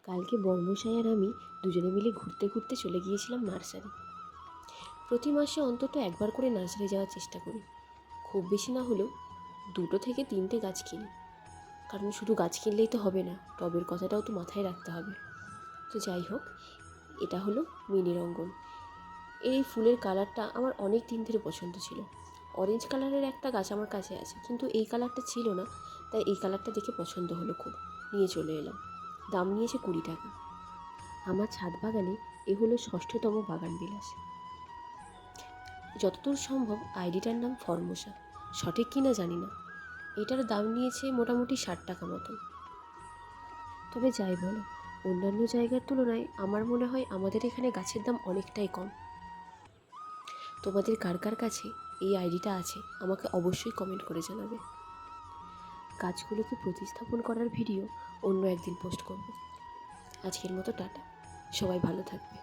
কালকে বর্মশাই আর আমি দুজনে মিলে ঘুরতে ঘুরতে চলে গিয়েছিলাম নার্সারি। প্রতি মাসে অন্তত একবার করে নার্সারি যাওয়ার চেষ্টা করি। খুব বেশি না হলেও 2 থেকে 3টে গাছ কিনি, কারণ শুধু গাছ কিনলেই তো হবে না, টবের কথাটাও তো মাথায় রাখতে হবে। তো যাই হোক, এটা হলো মিনি রঙ্গন। এই ফুলের কালারটা আমার অনেক দিন ধরে পছন্দ ছিল। অরেঞ্জ কালারের একটা গাছ আমার কাছে আছে, কিন্তু এই কালারটা ছিল না, তাই এই কালারটা দেখে পছন্দ হলো, খুব নিয়ে চলে এলাম। দাম নিয়েছে 20 টাকা। আমার ছাদ বাগানে এ হলো 6ঠতম বাগান বিলাস। যতদূর সম্ভব আইডিটার নাম ফর্মোসা, সঠিক কিনা জানি না। এটার দাম নিয়েছে মোটামুটি 60 টাকা মতন। তবে যাই বলো, অন্যান্য জায়গার তুলনায় আমার মনে হয় আমাদের এখানে গাছের দাম অনেকটাই কম। তোমাদের কার কার কাছে এই আইডিটা আছে আমাকে অবশ্যই কমেন্ট করে জানাবে। গাছগুলোকে প্রতিস্থাপন করার ভিডিও অন্য একদিন পোস্ট করব। আজকের মতো টাটা, সবাই ভালো থাকবে।